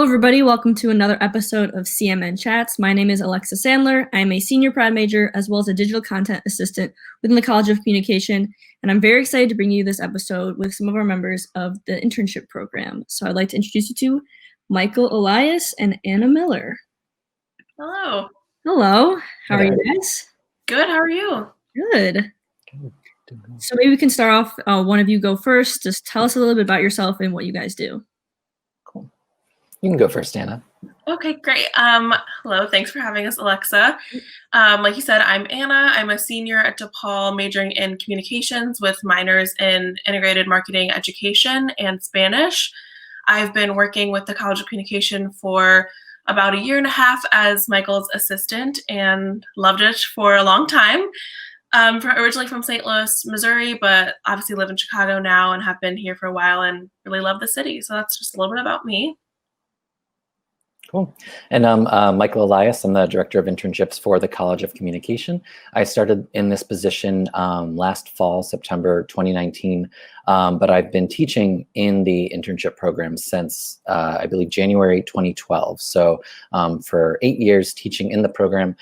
Hello, everybody. Welcome to another episode of CMN Chats. My name is Alexa Sandler. I am a senior prad major as well as a digital content assistant within the College of Communication, and I'm very excited to bring you this episode with some of our members of the internship program. So I'd like to introduce you to Michael Elias and Anna Miller. Hello. Hello. How are you guys? Good. How are you? Good. So maybe we can start off, one of you go first. Just tell us a little bit about yourself and what you guys do. Cool. You can go first, Anna. Okay, great. Hello. Thanks for having us, Alexa. Like you said, I'm Anna. I'm a senior at DePaul majoring in communications with minors in integrated marketing education and Spanish. I've been working with the College of Communication for about 1.5 years as Michael's assistant and loved it for a long time. Originally from St. Louis, Missouri, but obviously live in Chicago now and have been here for a while and really love the city. So that's just a little bit about me. Cool. And I'm Michael Elias. I'm the Director of Internships for the College of Communication. I started in this position last fall, September 2019, but I've been teaching in the internship program since, I believe, January 2012. So for 8 years teaching in the program.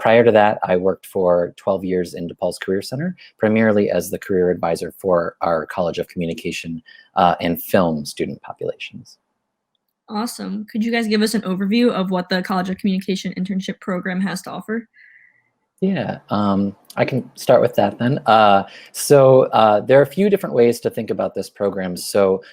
Prior to that, I worked for 12 years in DePaul's Career Center, primarily as the career advisor for our College of Communication and film student populations. Awesome. Could you guys give us an overview of what the College of Communication Internship Program has to offer? Yeah, I can start with that then. So there are a few different ways to think about this program. So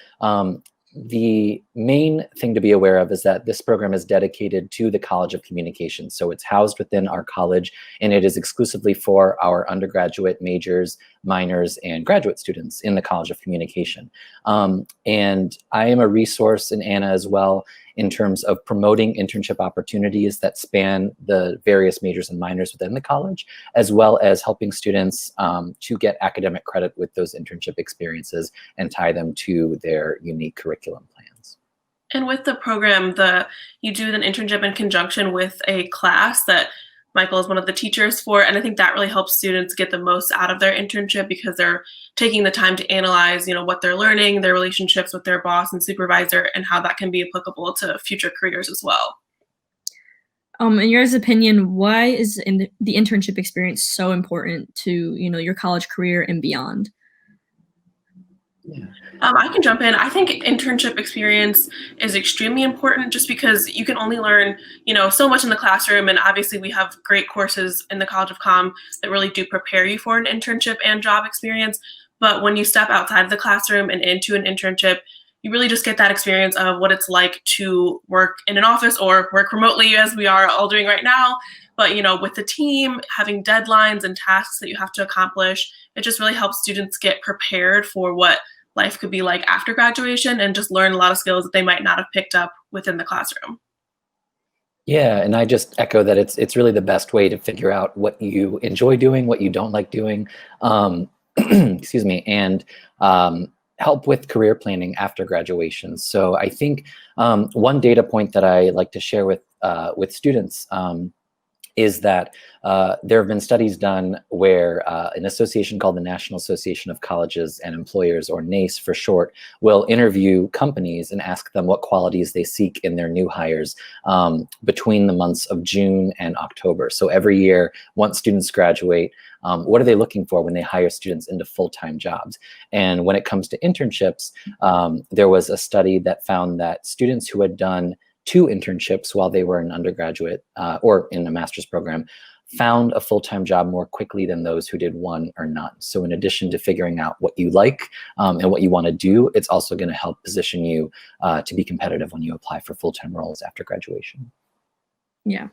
the main thing to be aware of is that this program is dedicated to the College of Communication. So it's housed within our college, and it is exclusively for our undergraduate majors, minors, and graduate students in the College of Communication. And I am a resource, and Anna as well, in terms of promoting internship opportunities that span the various majors and minors within the college, as well as helping students to get academic credit with those internship experiences and tie them to their unique curriculum plans. And with the program, you do an internship in conjunction with a class that Michael is one of the teachers for, and I think that really helps students get the most out of their internship because they're taking the time to analyze, what they're learning, their relationships with their boss and supervisor, and how that can be applicable to future careers as well. In your guys' opinion, why is the internship experience so important to, your college career and beyond? Yeah. I can jump in. I think internship experience is extremely important just because you can only learn, so much in the classroom. And obviously we have great courses in the College of Com that really do prepare you for an internship and job experience. But when you step outside of the classroom and into an internship, you really just get that experience of what it's like to work in an office or work remotely as we are all doing right now. But, with the team, having deadlines and tasks that you have to accomplish, it just really helps students get prepared for what life could be like after graduation and just learn a lot of skills that they might not have picked up within the classroom. Yeah, and I just echo that it's really the best way to figure out what you enjoy doing, what you don't like doing, excuse me, and help with career planning after graduation. So I think one data point that I like to share with students is that there have been studies done where an association called the National Association of Colleges and Employers, or NACE for short, will interview companies and ask them what qualities they seek in their new hires between the months of June and October. So every year, once students graduate, what are they looking for when they hire students into full-time jobs? And when it comes to internships, there was a study that found that students who had done 2 internships while they were an undergraduate or in a master's program found a full-time job more quickly than those who did 1 or none. So in addition to figuring out what you like and what you want to do, it's also going to help position you to be competitive when you apply for full-time roles after graduation. Yeah.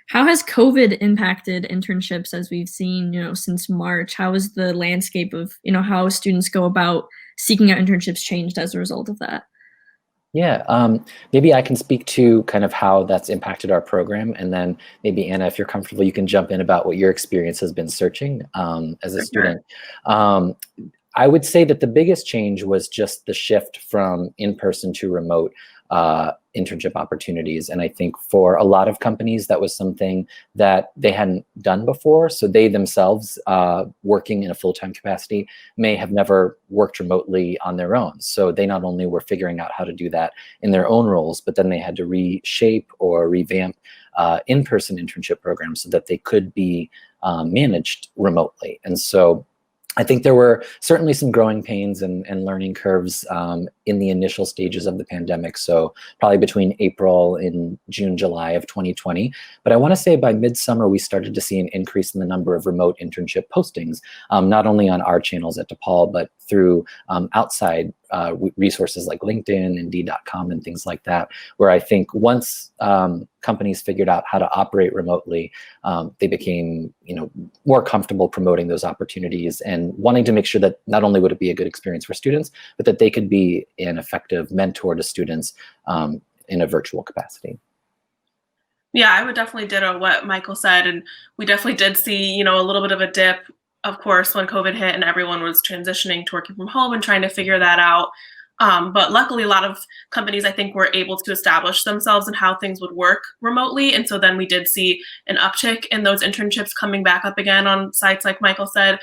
How has COVID impacted internships as we've seen, since March? How has the landscape of, how students go about seeking out internships changed as a result of that? Yeah, maybe I can speak to kind of how that's impacted our program, and then maybe Anna, if you're comfortable, you can jump in about what your experience has been searching as a student. I would say that the biggest change was just the shift from in-person to remote. internship opportunities. And I think for a lot of companies, that was something that they hadn't done before. So they themselves, working in a full-time capacity, may have never worked remotely on their own. So they not only were figuring out how to do that in their own roles, but then they had to reshape or revamp in-person internship programs so that they could be managed remotely. And so I think there were certainly some growing pains and learning curves in the initial stages of the pandemic. So probably between April and June, July of 2020. But I want to say by midsummer, we started to see an increase in the number of remote internship postings, not only on our channels at DePaul, but through outside resources like LinkedIn, Indeed.com, and things like that, where I think once companies figured out how to operate remotely, they became, more comfortable promoting those opportunities and wanting to make sure that not only would it be a good experience for students, but that they could be an effective mentor to students in a virtual capacity. Yeah, I would definitely ditto what Michael said, and we definitely did see, a little bit of a dip, of course, when COVID hit and everyone was transitioning to working from home and trying to figure that out. But luckily, a lot of companies, I think, were able to establish themselves and how things would work remotely. And so then we did see an uptick in those internships coming back up again on sites like Michael said.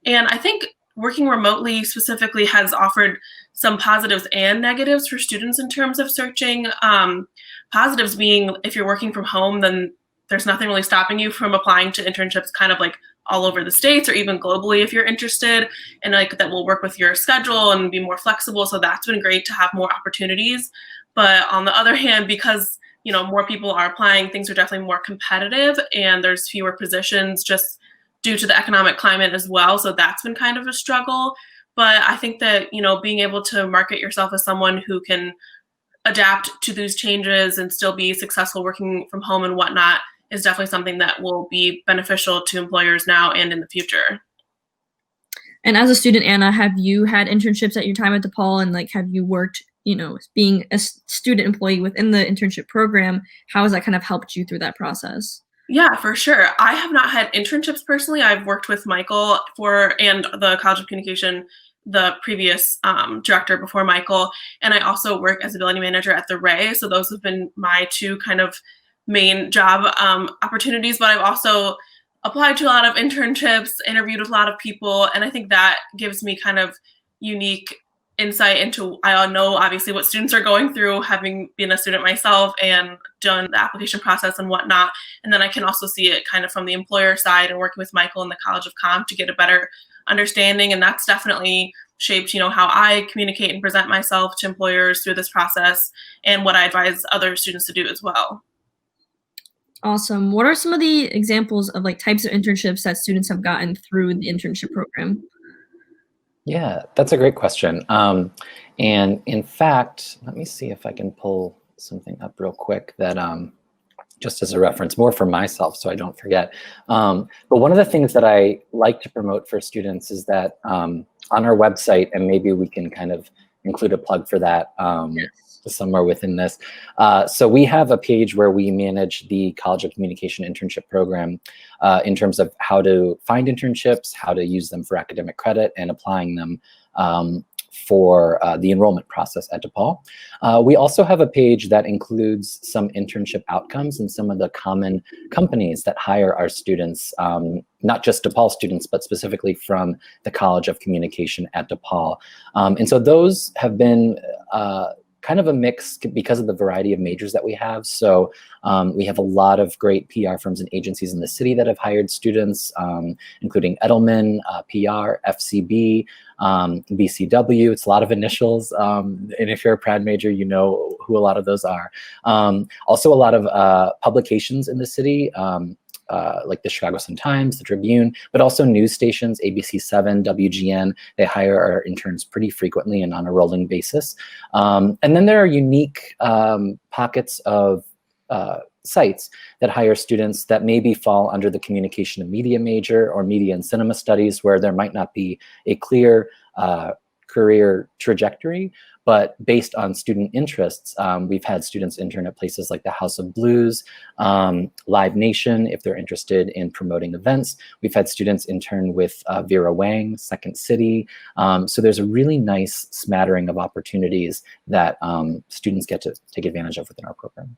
And I think working remotely specifically has offered some positives and negatives for students in terms of searching. Positives being, if you're working from home, then there's nothing really stopping you from applying to internships kind of like all over the States or even globally if you're interested, and like that will work with your schedule and be more flexible. So that's been great to have more opportunities. But on the other hand, because more people are applying, things are definitely more competitive and there's fewer positions just due to the economic climate as well. So that's been kind of a struggle. But I think that, being able to market yourself as someone who can adapt to these changes and still be successful working from home and whatnot is definitely something that will be beneficial to employers now and in the future. And as a student, Anna, have you had internships at your time at DePaul, and have you worked, being a student employee within the internship program? How has that kind of helped you through that process? Yeah, for sure. I have not had internships personally. I've worked with Michael and the College of Communication, the previous director before Michael, and I also work as a building manager at the Ray. So those have been my two kind of main job opportunities, but I've also applied to a lot of internships, interviewed with a lot of people, and I think that gives me kind of unique insight into, I know obviously what students are going through, having been a student myself and done the application process and whatnot, and then I can also see it kind of from the employer side and working with Michael in the College of Comm to get a better understanding, and that's definitely shaped, how I communicate and present myself to employers through this process and what I advise other students to do as well. Awesome. What are some of the examples of types of internships that students have gotten through the internship program? Yeah, that's a great question. And in fact, let me see if I can pull something up real quick that just as a reference, more for myself so I don't forget. But one of the things that I like to promote for students is that on our website, and maybe we can kind of include a plug for that somewhere within this. So we have a page where we manage the College of Communication Internship Program in terms of how to find internships, how to use them for academic credit, and applying them for the enrollment process at DePaul. We also have a page that includes some internship outcomes and some of the common companies that hire our students, not just DePaul students, but specifically from the College of Communication at DePaul. And so those have been kind of a mix because of the variety of majors that we have. So we have a lot of great PR firms and agencies in the city that have hired students, including Edelman, PR, FCB, BCW. It's a lot of initials. And if you're a Pratt major, you know who a lot of those are. Also a lot of publications in the city, like the Chicago Sun-Times, the Tribune, but also news stations, ABC7, WGN. They hire our interns pretty frequently and on a rolling basis. And then there are unique pockets of sites that hire students that maybe fall under the communication and media major or media and cinema studies, where there might not be a clear career trajectory, but based on student interests. We've had students intern at places like the House of Blues, Live Nation, if they're interested in promoting events. We've had students intern with Vera Wang, Second City. So there's a really nice smattering of opportunities that students get to take advantage of within our program.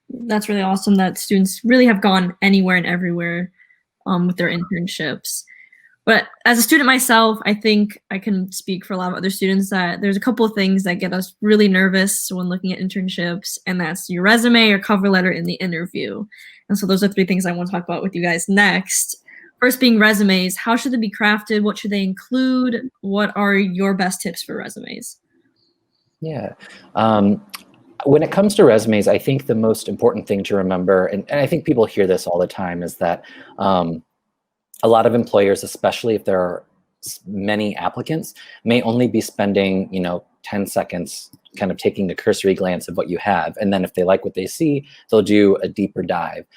That's really awesome that students really have gone anywhere and everywhere with their internships. But as a student myself, I think I can speak for a lot of other students that there's a couple of things that get us really nervous when looking at internships, and that's your resume or cover letter in the interview. And so those are 3 things I want to talk about with you guys next. First being resumes. How should they be crafted? What should they include? What are your best tips for resumes? Yeah. When it comes to resumes, I think the most important thing to remember, and I think people hear this all the time, is that a lot of employers, especially if there are many applicants, may only be spending, 10 seconds kind of taking a cursory glance of what you have. And then if they like what they see, they'll do a deeper dive.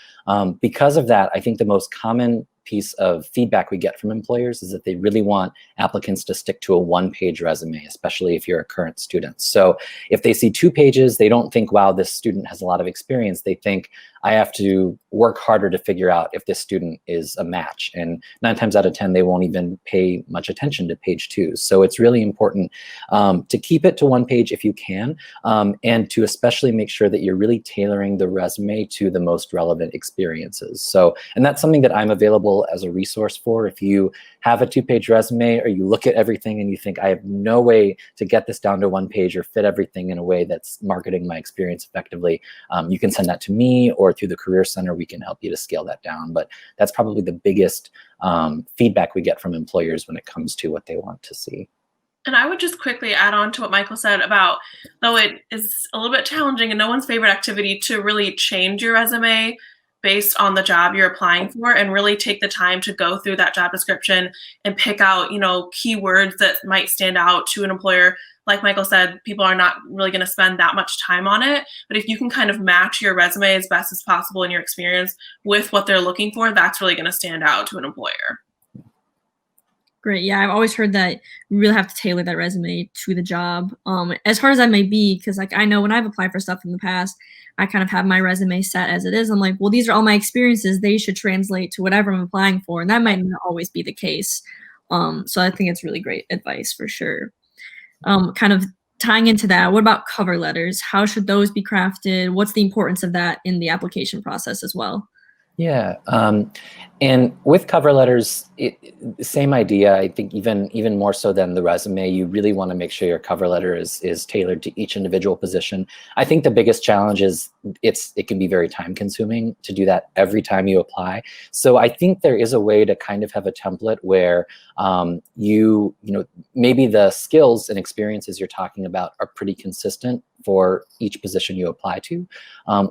Because of that, I think the most common piece of feedback we get from employers is that they really want applicants to stick to a 1-page resume, especially if you're a current student. So if they see 2 pages, they don't think, wow, this student has a lot of experience. They think, I have to work harder to figure out if this student is a match. And 9 times out of 10, they won't even pay much attention to page 2. So it's really important to keep it to 1 page if you can, and to especially make sure that you're really tailoring the resume to the most relevant experiences. So, and that's something that I'm available as a resource for. If you have a 2-page resume, or you look at everything and you think, I have no way to get this down to 1 page or fit everything in a way that's marketing my experience effectively, you can send that to me, or through the Career Center, we can help you to scale that down. But that's probably the biggest feedback we get from employers when it comes to what they want to see. And I would just quickly add on to what Michael said about, though it is a little bit challenging and no one's favorite activity to really change your resume based on the job you're applying for, and really take the time to go through that job description and pick out, keywords that might stand out to an employer. Like Michael said, people are not really going to spend that much time on it. But if you can kind of match your resume as best as possible in your experience with what they're looking for, that's really going to stand out to an employer. Great. Yeah, I've always heard that you really have to tailor that resume to the job. As hard as that may be, because I know when I've applied for stuff in the past, I kind of have my resume set as it is. I'm like, well, these are all my experiences. They should translate to whatever I'm applying for, and that might not always be the case. So I think it's really great advice for sure. Kind of tying into that, what about cover letters? How should those be crafted? What's the importance of that in the application process as well? Yeah, and with cover letters, same idea. I think even more so than the resume, you really want to make sure your cover letter is tailored to each individual position. I think the biggest challenge is it can be very time consuming to do that every time you apply. So I think there is a way to kind of have a template where maybe the skills and experiences you're talking about are pretty consistent for each position you apply to.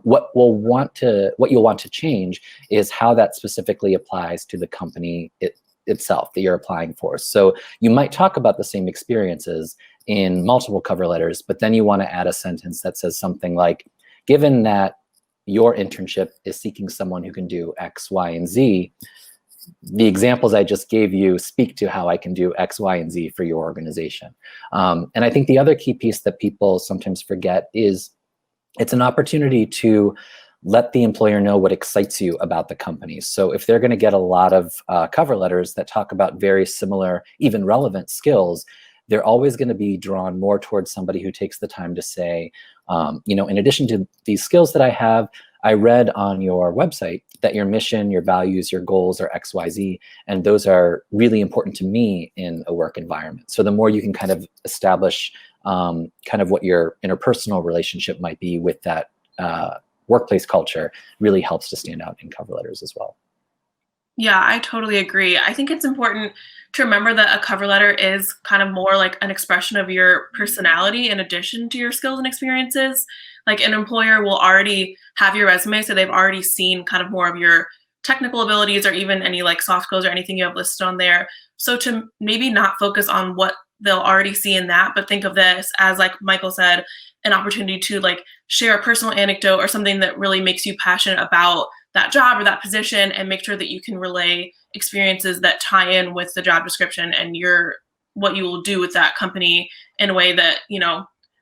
What you'll want to change is how that specifically applies to the company itself that you're applying for. So you might talk about the same experiences in multiple cover letters, but then you want to add a sentence that says something like, given that your internship is seeking someone who can do X, Y, and Z, the examples I just gave you speak to how I can do X, Y, and Z for your organization. And I think the other key piece that people sometimes forget is it's an opportunity to let the employer know what excites you about the company. So if they're going to get a lot of cover letters that talk about very similar, even relevant skills, they're always going to be drawn more towards somebody who takes the time to say, in addition to these skills that I have, I read on your website that your mission, your values, your goals are X, Y, Z, and those are really important to me in a work environment. So the more you can kind of establish kind of what your interpersonal relationship might be with that workplace culture really helps to stand out in cover letters as well. Yeah, I totally agree. I think it's important to remember that a cover letter is kind of more like an expression of your personality in addition to your skills and experiences. Like an employer will already have your resume, so they've already seen kind of more of your technical abilities or even any like soft skills or anything you have listed on there. So to maybe not focus on what they'll already see in that, but think of this as, like Michael said, an opportunity to like share a personal anecdote or something that really makes you passionate about that job or that position, and make sure that you can relay experiences that tie in with the job description and your what you will do with that company in a way that,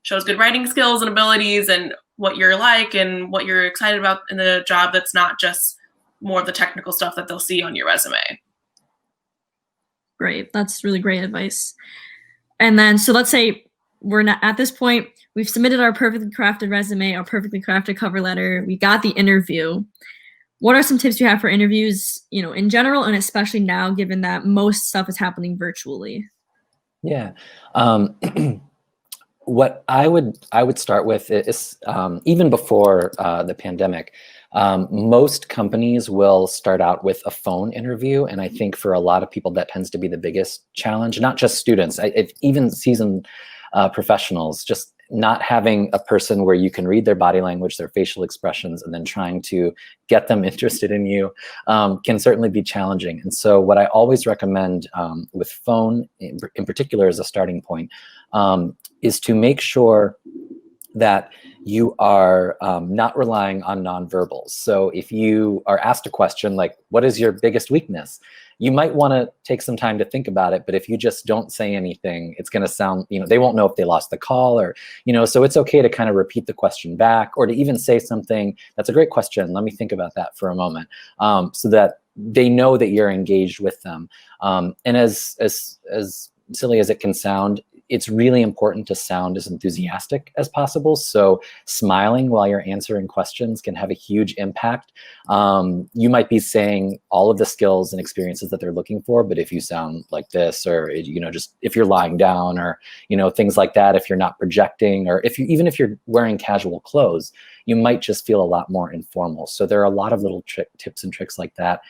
shows good writing skills and abilities and what you're like and what you're excited about in the job, that's not just more of the technical stuff that they'll see on your resume. Great. That's really great advice. And then, so let's say we're not at this point, we've submitted our perfectly crafted resume, our perfectly crafted cover letter, we got the interview. What are some tips you have for interviews, in general, and especially now, given that most stuff is happening virtually? Yeah. What I would start with is even before the pandemic, most companies will start out with a phone interview, and I think for a lot of people that tends to be the biggest challenge. Not just students, even seasoned professionals, just not having a person where you can read their body language, their facial expressions, and then trying to get them interested in you can certainly be challenging. And so what I always recommend with phone in particular as a starting point is to make sure that you are not relying on nonverbals. So if you are asked a question like, what is your biggest weakness? You might want to take some time to think about it, but if you just don't say anything, it's going to sound, they won't know if they lost the call or, so it's okay to kind of repeat the question back, or to even say something, that's a great question, let me think about that for a moment, so that they know that you're engaged with them. And as silly as it can sound, it's really important to sound as enthusiastic as possible. So smiling while you're answering questions can have a huge impact. You might be saying all of the skills and experiences that they're looking for, but if you sound like this, or just if you're lying down, or things like that, if you're not projecting, or even if you're wearing casual clothes, you might just feel a lot more informal. So there are a lot of little tips and tricks like that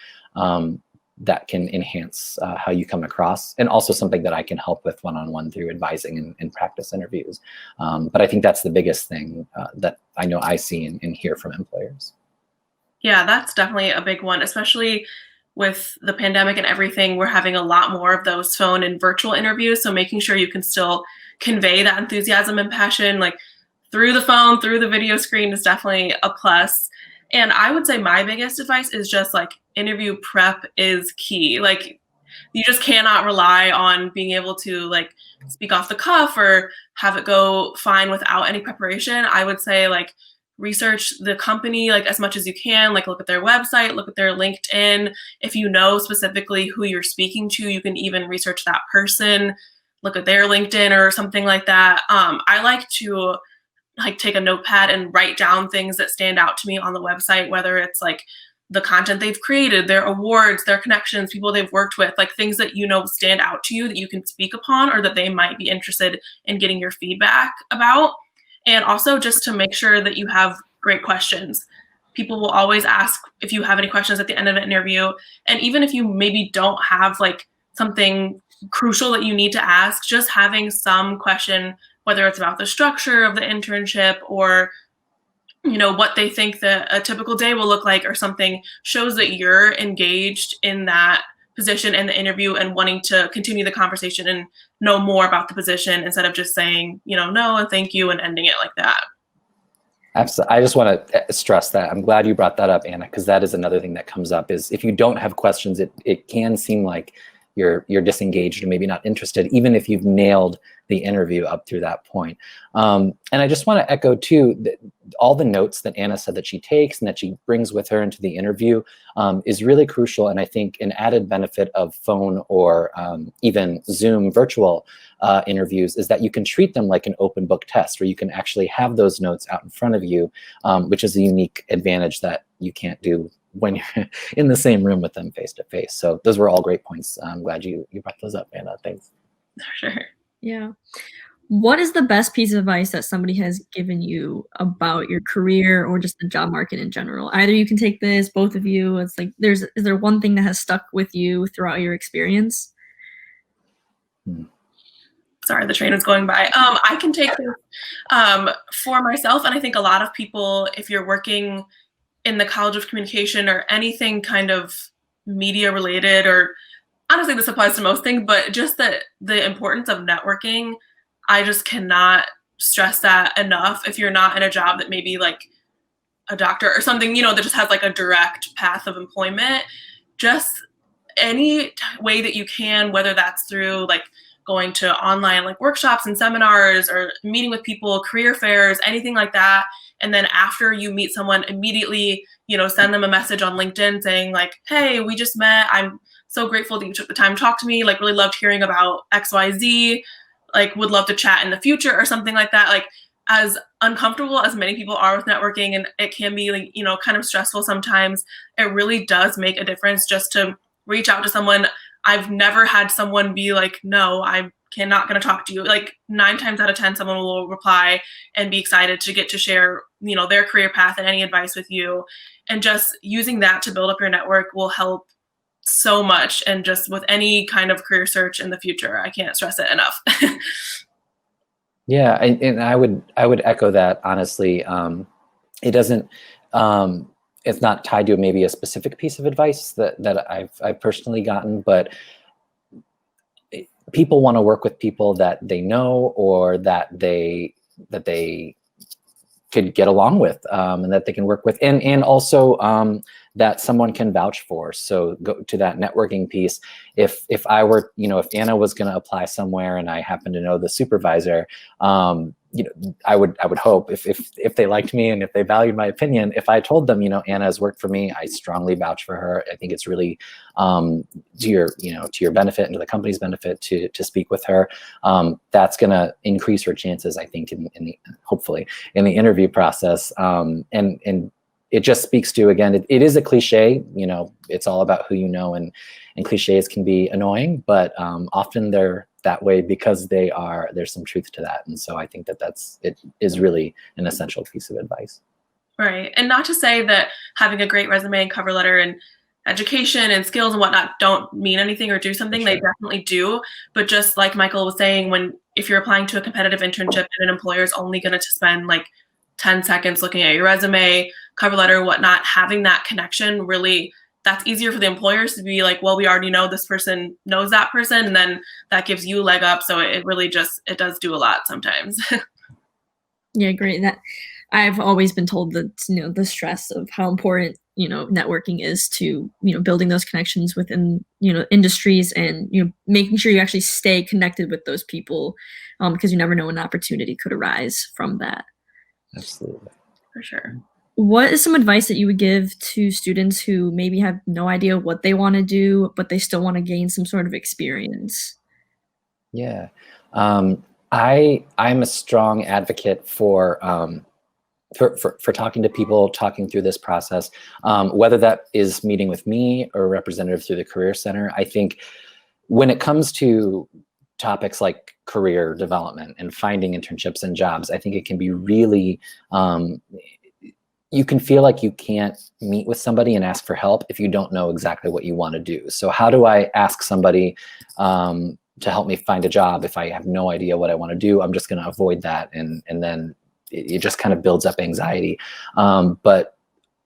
that can enhance how you come across, and also something that I can help with one-on-one through advising and practice interviews. But I think that's the biggest thing that I know I see and hear from employers. Yeah, that's definitely a big one, especially with the pandemic and everything. We're having a lot more of those phone and virtual interviews. So making sure you can still convey that enthusiasm and passion, like through the phone, through the video screen, is definitely a plus. And I would say my biggest advice is just like interview prep is key. Like you just cannot rely on being able to like speak off the cuff or have it go fine without any preparation. I would say like research the company like as much as you can, like look at their website, look at their LinkedIn. If you know specifically who you're speaking to, you can even research that person, look at their LinkedIn or something like that. I like to like take a notepad and write down things that stand out to me on the website, whether it's like the content they've created, their awards, their connections, people they've worked with, like things that stand out to you that you can speak upon or that they might be interested in getting your feedback about. And also just to make sure that you have great questions. People will always ask if you have any questions at the end of an interview. And even if you maybe don't have like something crucial that you need to ask, just having some question, whether it's about the structure of the internship or what they think that a typical day will look like or something, shows that you're engaged in that position and the interview and wanting to continue the conversation and know more about the position instead of just saying, no and thank you and ending it like that. Absolutely. I just want to stress that. I'm glad you brought that up, Anna, because that is another thing that comes up is if you don't have questions, it can seem like you're disengaged or maybe not interested, even if you've nailed the interview up through that point. And I just want to echo too, that all the notes that Anna said that she takes and that she brings with her into the interview is really crucial. And I think an added benefit of phone or even Zoom virtual interviews is that you can treat them like an open book test, where you can actually have those notes out in front of you, which is a unique advantage that you can't do when you're in the same room with them face to face. So those were all great points. I'm glad you brought those up, Anna. Thanks. Sure. Yeah. What is the best piece of advice that somebody has given you about your career or just the job market in general? Either you can take this, both of you. It's like, is there one thing that has stuck with you throughout your experience? Sorry, the train was going by. I can take this for myself. And I think a lot of people, if you're working in the College of Communication or anything kind of media related, or honestly, this applies to most things, but just the importance of networking, I just cannot stress that enough. If you're not in a job that maybe like a doctor or something, that just has like a direct path of employment, just any way that you can, whether that's through like going to online like workshops and seminars or meeting with people, career fairs, anything like that. And then after you meet someone, immediately, send them a message on LinkedIn saying like, hey, we just met. I'm so grateful that you took the time to talk to me. Like, really loved hearing about XYZ. Like, would love to chat in the future or something like that. Like, as uncomfortable as many people are with networking, and it can be like, kind of stressful sometimes, it really does make a difference just to reach out to someone. I've never had someone be like, no, I'm not going to talk to you. Like 9 times out of 10, someone will reply and be excited to get to share, their career path and any advice with you. And just using that to build up your network will help so much. And just with any kind of career search in the future, I can't stress it enough. Yeah, and I would echo that, honestly. It doesn't, it's not tied to maybe a specific piece of advice that I've personally gotten, but people want to work with people that they know or that they could get along with, and that they can work with, and also that someone can vouch for. So go to that networking piece. If I were, if Anna was going to apply somewhere and I happen to know the supervisor, I would hope if they liked me and if they valued my opinion, if I told them, Anna has worked for me, I strongly vouch for her. I think it's really to your benefit and to the company's benefit to speak with her. That's going to increase her chances, I think, hopefully in the interview process. And it just speaks to, again, it is a cliche, it's all about who you know, and cliches can be annoying, but often they're that way because there's some truth to that. And so I think it is really an essential piece of advice. Right. And not to say that having a great resume and cover letter and education and skills and whatnot don't mean anything or do something. Sure. They definitely do. But just like Michael was saying, if you're applying to a competitive internship and an employer is only going to spend like 10 seconds looking at your resume, cover letter, whatnot, having that connection, really, that's easier for the employers to be like, well, we already know this person knows that person. And then that gives you a leg up. So it really it does do a lot sometimes. Yeah, great. That I've always been told that, the stress of how important, networking is to, building those connections within, industries and, making sure you actually stay connected with those people, because you never know when an opportunity could arise from that. Absolutely. For sure. What is some advice that you would give to students who maybe have no idea what they want to do, but they still want to gain some sort of experience? Yeah. I'm a strong advocate for talking to people, talking through this process, whether that is meeting with me or a representative through the Career Center. I think when it comes to topics like career development and finding internships and jobs, I think it can be really, you can feel like you can't meet with somebody and ask for help if you don't know exactly what you want to do. So how do I ask somebody to help me find a job if I have no idea what I want to do? I'm just going to avoid that, and then it just kind of builds up anxiety. But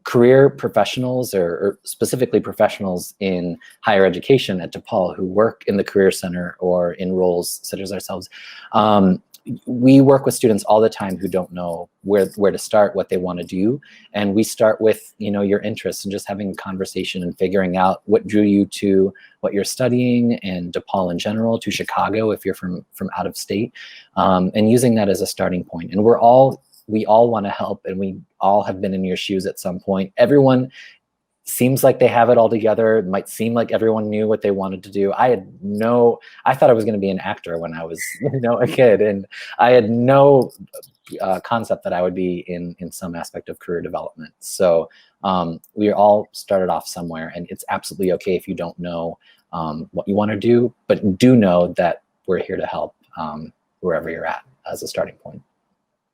career professionals, or specifically professionals in higher education at DePaul who work in the Career Center or in roles such as ourselves, we work with students all the time who don't know where to start, what they want to do. And we start with, your interests and just having a conversation and figuring out what drew you to what you're studying, and DePaul in general, to Chicago if you're from out of state, and using that as a starting point. And we all want to help, and we all have been in your shoes at some point. Everyone seems like they have it all together. It might seem like everyone knew what they wanted to do. I thought I was going to be an actor when I was, a kid, and I had no concept that I would be in some aspect of career development. So we all started off somewhere, and it's absolutely okay if you don't know what you want to do, but do know that we're here to help wherever you're at as a starting point.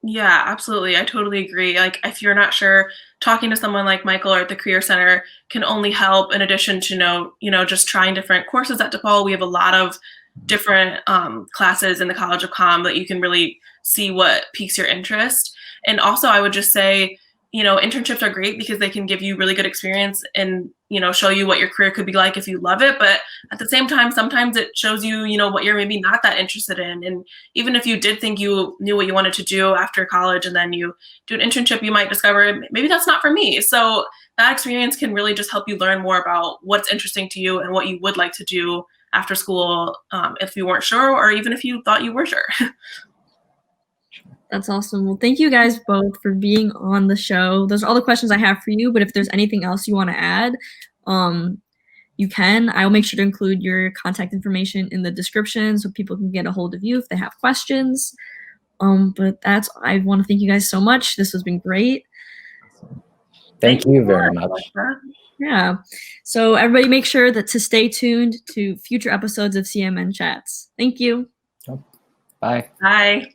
Yeah, absolutely. I totally agree. Like, if you're not sure, talking to someone like Michael or at the Career Center can only help, in addition to just trying different courses at DePaul. We have a lot of different classes in the College of Comm that you can really see what piques your interest. And also, I would just say, internships are great because they can give you really good experience and, show you what your career could be like if you love it. But at the same time, sometimes it shows you, what you're maybe not that interested in. And even if you did think you knew what you wanted to do after college and then you do an internship, you might discover maybe that's not for me. So that experience can really just help you learn more about what's interesting to you and what you would like to do after school if you weren't sure, or even if you thought you were sure. That's awesome. Well, thank you guys both for being on the show. Those are all the questions I have for you, but if there's anything else you want to add, you can. I'll make sure to include your contact information in the description so people can get a hold of you if they have questions. But I want to thank you guys so much. This has been great. Thank you very much. Yeah. So everybody make sure to stay tuned to future episodes of CMN Chats. Thank you. Bye. Bye.